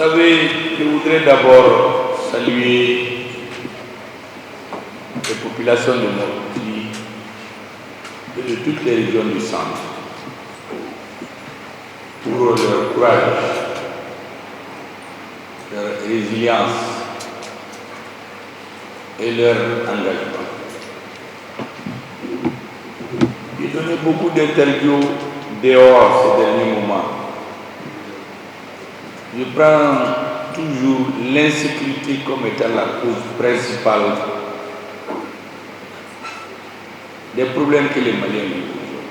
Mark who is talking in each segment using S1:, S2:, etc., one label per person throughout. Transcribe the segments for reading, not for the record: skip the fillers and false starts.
S1: savez, je voudrais d'abord saluer les populations de Mopti et de toutes les régions du centre pour leur courage, leur résilience et leur engagement. J'ai donné beaucoup d'interviews dehors ces derniers moments. Je prends toujours l'insécurité comme étant la cause principale des problèmes que les Maliens vivent aujourd'hui.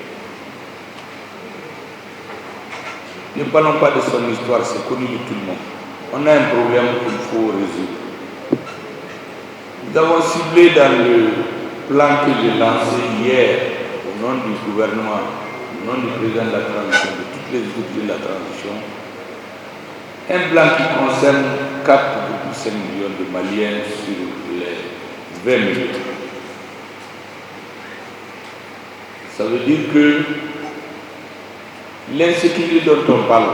S1: Ne parlons pas de son histoire, c'est connu de tout le monde. On a un problème qu'il faut résoudre. Nous avons ciblé dans le plan que j'ai lancé hier, au nom du gouvernement, au nom du président de la transition, de toutes les autorités de la transition, un plan qui concerne 4,5 millions de Maliens sur les 20 millions. Ça veut dire que l'insécurité dont on parle,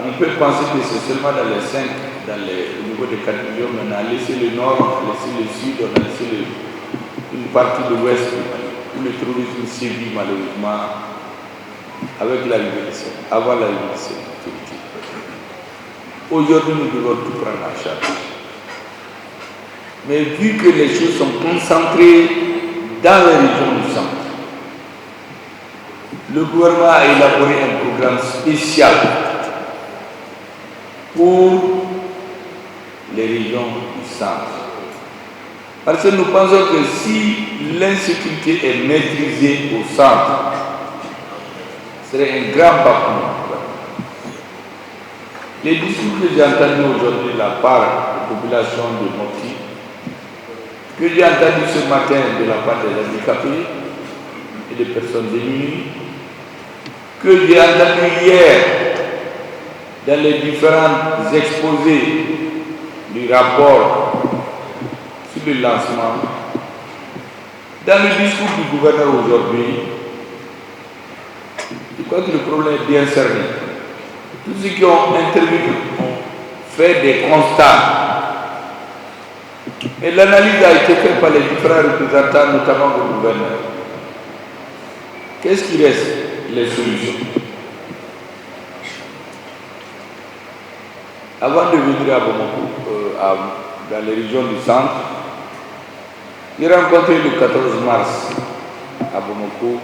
S1: on peut penser que c'est seulement dans les 5, au niveau des 4 millions, mais on a laissé le nord, on a laissé le sud, on a laissé une partie de l'ouest du Mali, où le terrorisme sévit malheureusement avec l'arrivée avant l'arrivée de cette autorité. Aujourd'hui, nous devons tout prendre en charge. Mais vu que les choses sont concentrées dans les régions du centre, le gouvernement a élaboré un programme spécial pour les régions du centre. Parce que nous pensons que si l'insécurité est maîtrisée au centre, ce serait un grand pas pour nous. Les discours que j'ai entendus aujourd'hui de la part de la population de Mopti, que j'ai entendu ce matin de la part des handicapés et des personnes démunies, que j'ai entendu hier dans les différents exposés du rapport sur le lancement, dans le discours du gouverneur aujourd'hui, je crois que le problème est bien cerné. Tous ceux qui ont intervenu ont fait des constats. Et l'analyse a été faite par les différents représentants, notamment le gouverneur. Qu'est-ce qui reste? Les solutions. Avant de venir à Bamako, dans les régions du centre, j'ai rencontré le 14 mars à Bamako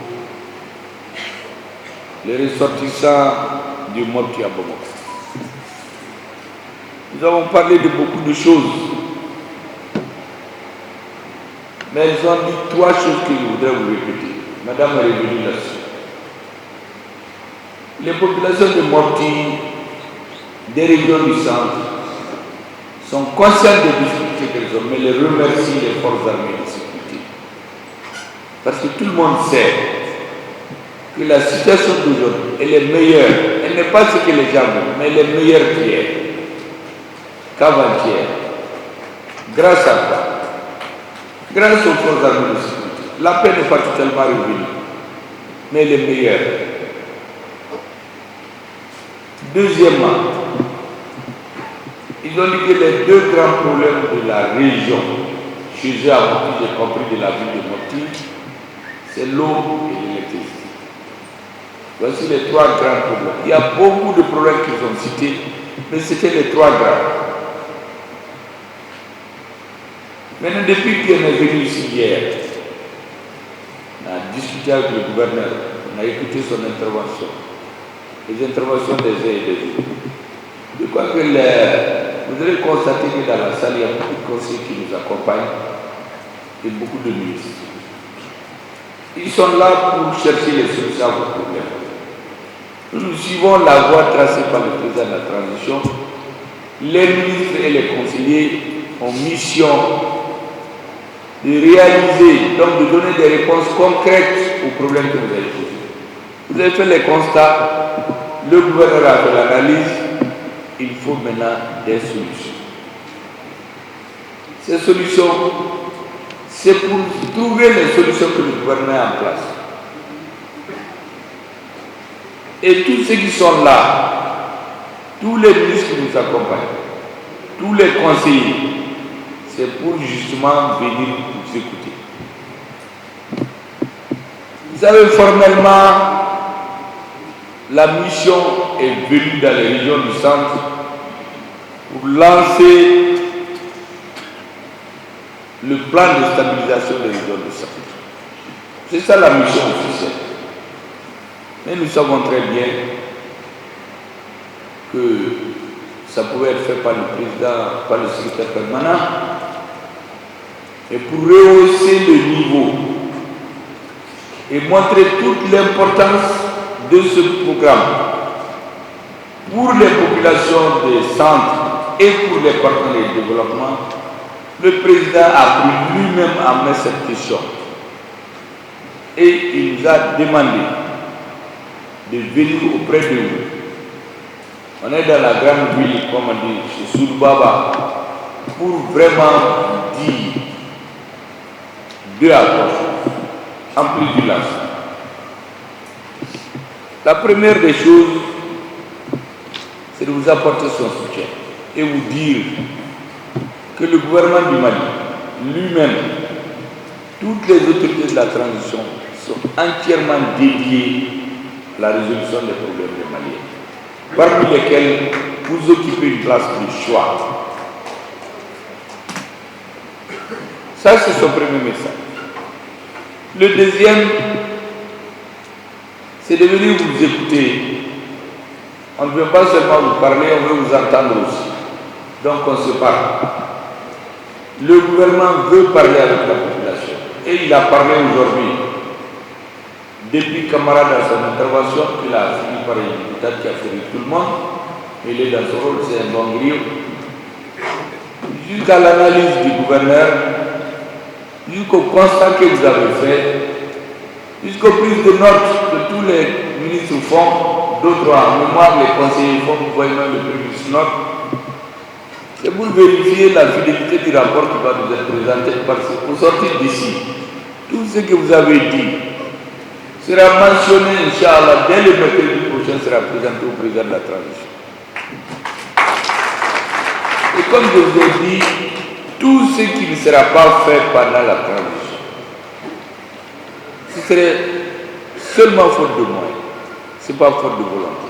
S1: les ressortissants du Mopti à Bamako. Nous avons parlé de beaucoup de choses, mais ils ont dit 3 choses que je voudrais vous répéter. Madame est revenue là-dessus. Les populations de Mopti, des régions du centre, sont conscientes des difficultés qu'elles ont, mais les remercient les forces armées de sécurité. Parce que tout le monde sait que la situation d'aujourd'hui, elle est meilleure. Elle n'est pas ce que les gens veulent, mais elle est meilleure qu'hier, qu'avant-hier. Grâce à quoi? Grâce aux forces armées de sécurité. La paix n'est pas totalement revenue, mais elle est meilleure. Deuxièmement, ils ont dit que les 2 grands problèmes de la région, chez eux à Mopti, j'ai compris de la ville de Mopti, c'est l'eau et l'électricité. Voici les 3 grands problèmes. Il y a beaucoup de problèmes qu'ils ont cités, mais c'était les 3 grands. Maintenant, depuis qu'on est venu ici hier, on a discuté avec le gouverneur, on a écouté son intervention, les interventions des uns et des autres. Je crois que vous allez constater que dans la salle, il y a beaucoup de conseillers qui nous accompagnent et beaucoup de ministres. Ils sont là pour chercher les solutions à vos problèmes. Nous suivons la voie tracée par le président de la transition. Les ministres et les conseillers ont mission de réaliser, donc de donner des réponses concrètes aux problèmes que vous avez posés. Vous avez fait les constats, le gouverneur a fait l'analyse, il faut maintenant des solutions. Ces solutions, c'est pour trouver les solutions que le gouvernement a en place. Et tous ceux qui sont là, tous les ministres qui nous accompagnent, tous les conseillers, c'est pour justement venir vous écouter. Vous savez, formellement, la mission est venue dans les régions du centre pour lancer le plan de stabilisation des régions du centre. C'est ça la mission officielle. Mais nous savons très bien que ça pouvait être fait par le président, par le secrétaire permanent. Et pour rehausser le niveau et montrer toute l'importance de ce programme pour les populations des centres et pour les partenaires de développement, le président a pris lui-même en main cette question. Et il nous a demandé de venir auprès de vous. On est dans la grande ville, comme on dit, chez Soulbaba, pour vraiment dire deux à trois choses, en plus du lancement. La première des choses, c'est de vous apporter son soutien et vous dire que le gouvernement du Mali, lui-même, toutes les autorités de la transition sont entièrement dédiées à la résolution des problèmes des Maliens, parmi lesquels vous occupez une place de choix. Ça, c'est son premier message. Le deuxième, c'est de venir vous écouter. On ne veut pas seulement vous parler, on veut vous entendre aussi. Donc on se parle. Le gouvernement veut parler avec la population. Et il a parlé aujourd'hui. Depuis Camara dans son intervention, il a fini par une dictature qui a fait tout le monde. Il est dans son rôle, c'est un bon griot. Jusqu'à l'analyse du gouverneur, jusqu'au constat que vous avez fait, jusqu'aux prises de notes que tous les ministres font, d'autres en mémoire, les conseillers font, vous voyez même le premier ministre note. C'est pour vérifier la fidélité du rapport qui va nous être présenté, parce qu'au sortir d'ici, tout ce que vous avez dit sera mentionné, Inch'Allah, dès le mercredi prochain, sera présenté au président de la transition. Et comme je vous ai dit, tout ce qui ne sera pas fait pendant la transition, ce serait seulement faute de moyens, ce n'est pas faute de volonté.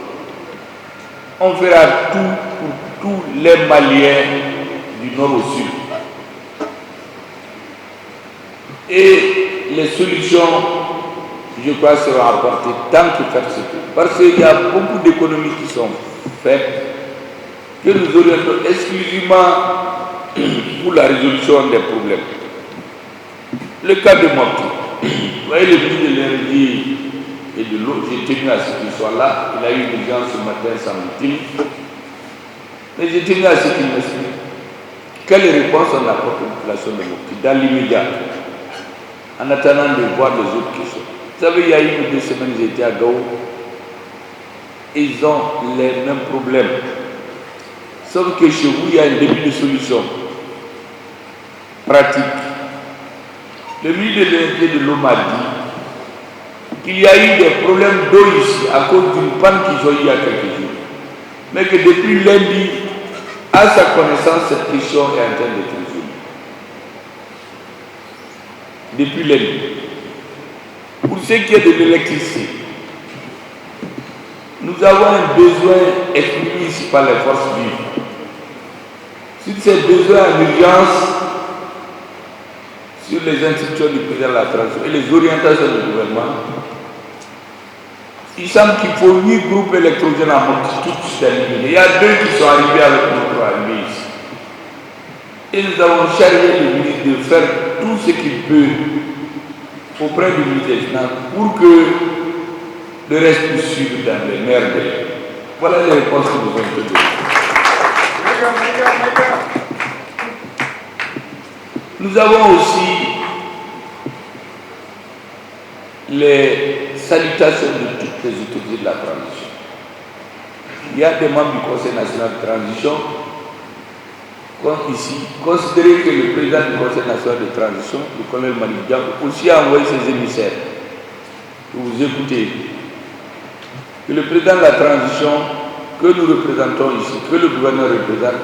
S1: On fera tout pour tous les Maliens du nord au sud. Et les solutions, je crois, seront apportées tant que faire se peut. Parce qu'il y a beaucoup d'économies qui sont faites, que nous orientons exclusivement pour la résolution des problèmes. Le cas de Mopti, vous voyez le prix de l'énergie et de l'eau, j'ai tenu à ce qu'il soit là, il a eu une urgence ce matin, semble-t-il, mais j'ai tenu à ce qu'il m'explique quelle réponse on apporte aux populations de Mopti dans l'immédiat, en attendant de voir les autres questions. Vous savez, il y a 1 ou 2 semaines, j'étais à Gao, ils ont les mêmes problèmes. Sauf que chez vous, il y a un début de solution pratique. Le ministre de l'Énergie de l'eau m'a dit qu'il y a eu des problèmes d'eau ici à cause d'une panne qu'ils ont eu il y a quelques jours. Mais que depuis lundi, à sa connaissance, cette question est en train d'être résolue. Depuis lundi. Pour ce qui est de l'électricité, nous avons un besoin exprimé ici par les forces vives. Sur ces besoins en urgence, sur les instructions du président de la transition et les orientations du gouvernement, il semble qu'il faut 8 groupes électrogènes à multitude éliminés. Il y a 2 qui sont arrivés avec notre armée ici. Et nous avons chargé le ministre de faire tout ce qu'il peut auprès du ministre des Finances pour que le reste puisse suivre dans les meilleurs délais. Voilà les réponses que nous avons données. Nous avons aussi les salutations de toutes les autorités de la transition. Il y a des membres du Conseil national de transition qui ici considérer que le président du Conseil national de transition, le colonel Malik Diack, aussi a envoyé ses émissaires pour vous écouter. Que le président de la transition que nous représentons ici, que le gouverneur représente,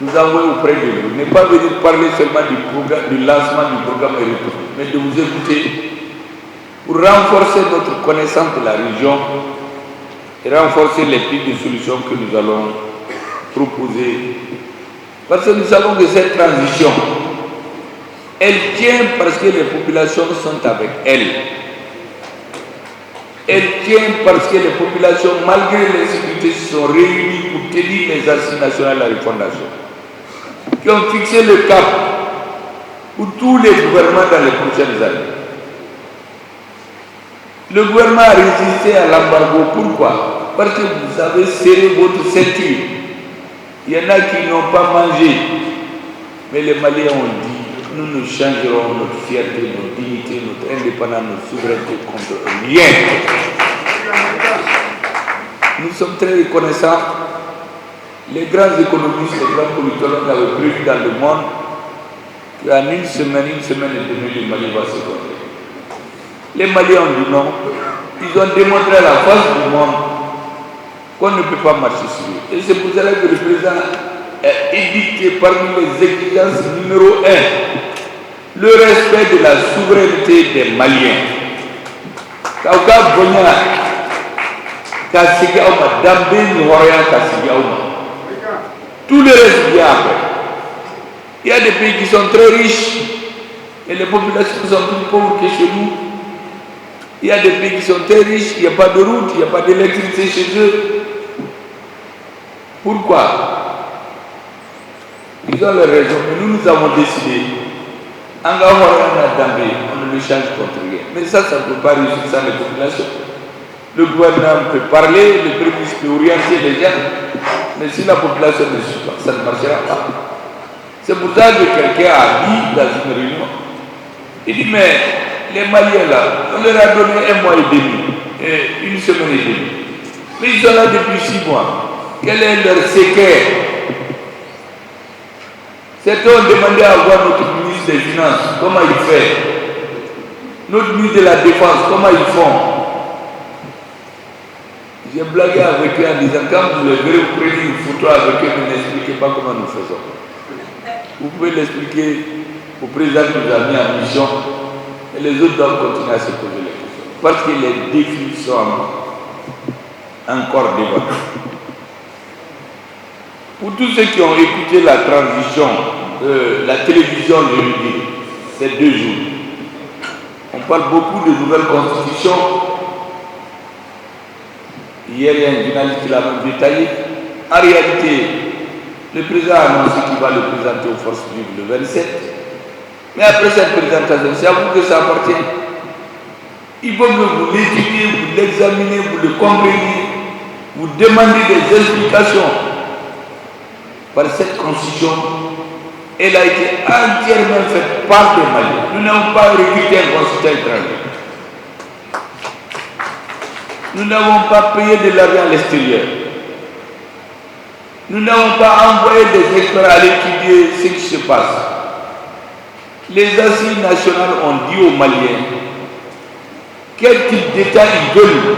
S1: nous envoyer auprès de vous. Ne pas venir parler seulement du lancement du programme Erythro, mais de vous écouter pour renforcer notre connaissance de la région et renforcer les pistes de solutions que nous allons proposer. Parce que nous savons que cette transition, elle tient parce que les populations sont avec elle. Elle tient parce que les populations, malgré l'insécurité, se sont réunies pour tenir les assises nationales de la refondation, qui ont fixé le cap pour tous les gouvernements dans les prochaines années. Le gouvernement a résisté à l'embargo. Pourquoi? Parce que vous avez serré votre ceinture. Il y en a qui n'ont pas mangé. Mais les Maliens ont dit, nous ne changerons notre fierté, notre dignité, notre indépendance, notre souveraineté contre rien. Nous sommes très reconnaissants. Les grands économistes, les grands politologues avaient prévu dans le monde qu'en une semaine et demie, le Mali va se compter. Les Maliens ont dit non. Ils ont démontré à la face du monde qu'on ne peut pas marcher sur eux. Et c'est pour cela que le président a édicté parmi les exigences numéro 1 le respect de la souveraineté des Maliens. Kauka Bonya, Kasigi Auma, Dambé, Noria, Kasigi Auma. Tout le reste vient après. Il y a des pays qui sont très riches et les populations sont plus pauvres que chez nous. Il y a des pays qui sont très riches, il n'y a pas de route, il n'y a pas d'électricité chez eux. Pourquoi? Ils ont leur raison, mais nous avons décidé, on ne le change contre rien. Mais ça ne peut pas réussir sans les populations. Le gouvernement peut parler, le Premier ministre peut orienter les gens, mais si la population ne suit pas, ça ne marchera pas. C'est pour ça que quelqu'un a dit dans une réunion, il dit, mais les Maliens là, on leur a donné 1 mois et demi, et 1 semaine et demie. Mais ils sont là depuis 6 mois. Quel est leur secret? Certains ont demandé à voir notre ministre des Finances, comment il fait. Notre ministre de la Défense, comment ils font. J'ai blagué avec eux en disant, quand vous les verrez, vous prenez une photo avec eux, mais n'expliquez pas comment nous faisons. Vous pouvez l'expliquer au président qui nous a mis en mission, et les autres doivent continuer à se poser les questions. Parce que les défis sont encore devant nous. Pour tous ceux qui ont écouté la transition de la télévision de l'UDI, ces 2 jours, on parle beaucoup de nouvelles constitutions. Hier, il y a un journaliste qui l'a même détaillé. En réalité, le président a annoncé qu'il va le présenter aux forces vives le 27. Mais après cette présentation, c'est à vous que ça appartient. Il faut que vous l'étudiez, vous l'examinez, vous le compreniez, vous demandez des explications. Par cette constitution, elle a été entièrement faite par des Maliens. Nous n'avons pas recruté un constituant étranger. Nous n'avons pas payé de l'argent à l'extérieur. Nous n'avons pas envoyé des experts à étudier ce qui se passe. Les assises nationales ont dit aux Maliens quel type d'État ils veulent,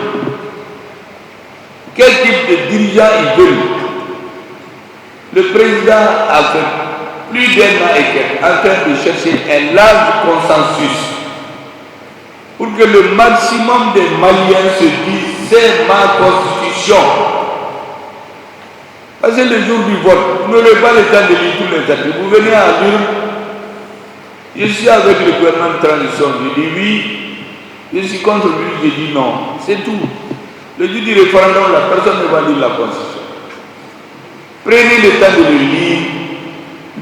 S1: quel type de dirigeants ils veulent. Le président a fait plus d'1 an et quelques en train de chercher un large consensus pour que le maximum des Maliens se disent c'est ma constitution. Parce que le jour du vote, vous n'aurez pas le temps de lire tous les articles. Vous venez à lire, je suis avec le gouvernement de transition, je dis oui, je suis contre lui, je dis non. C'est tout. Le jour du référendum, la personne ne va lire la constitution. Prenez le temps de le lire.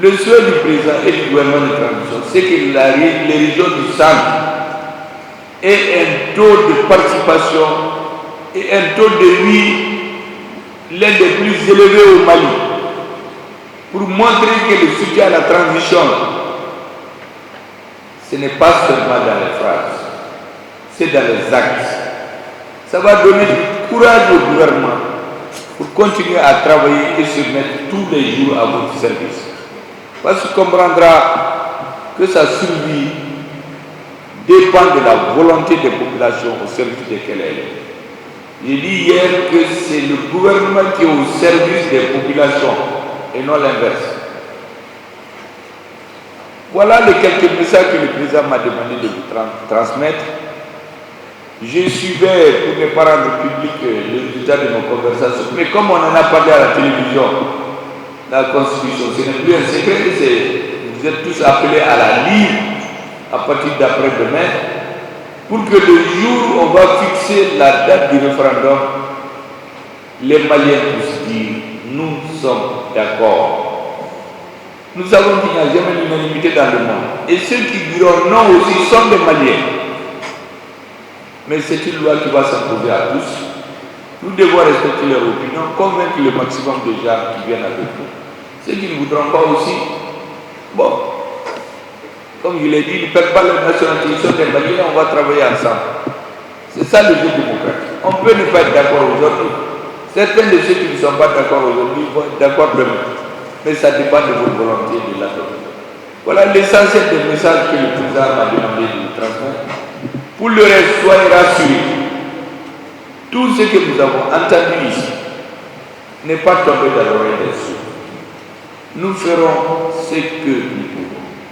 S1: Le souhait du président et du gouvernement de transition, c'est que les régions du centre aient un taux de participation et un taux de vie l'un des plus élevés au Mali, pour montrer que le soutien à la transition, ce n'est pas seulement dans les phrases, c'est dans les actes. Ça va donner du courage au gouvernement pour continuer à travailler et se mettre tous les jours à votre service. Parce qu'il comprendra que sa survie dépend de la volonté des populations au service desquelles elle est. J'ai dit hier que c'est le gouvernement qui est au service des populations et non l'inverse. Voilà les quelques messages que le président m'a demandé de vous transmettre. Je suivais, pour ne pas rendre public le résultat de nos conversations, mais comme on en a parlé à la télévision, la Constitution, ce n'est plus un secret, vous êtes tous appelés à la lire à partir d'après-demain, pour que le jour où on va fixer la date du référendum, les Maliens puissent dire « nous sommes d'accord ». Nous savons qu'il n'y a jamais d'unanimité dans le monde. Et ceux qui diront non aussi sont des Maliens. Mais c'est une loi qui va s'imposer à tous. Nous devons respecter leur opinion, convaincre le maximum de gens qui viennent avec nous. Ceux qui ne voudront pas aussi, bon, comme je l'ai dit, ils ne perdent pas leur nationalité, ils sont des Maliens, on va travailler ensemble. C'est ça le jeu démocratique. On peut ne pas être d'accord aujourd'hui. Certains de ceux qui ne sont pas d'accord aujourd'hui vont être d'accord demain. Mais ça dépend de votre volonté de la donner. Voilà l'essentiel des messages que le président m'a demandé de vous transmettre. Pour le reste, soyez rassurés. Tout ce que nous avons entendu ici n'est pas tombé dans l'oreille des sourds. Nous ferons ce que nous pouvons.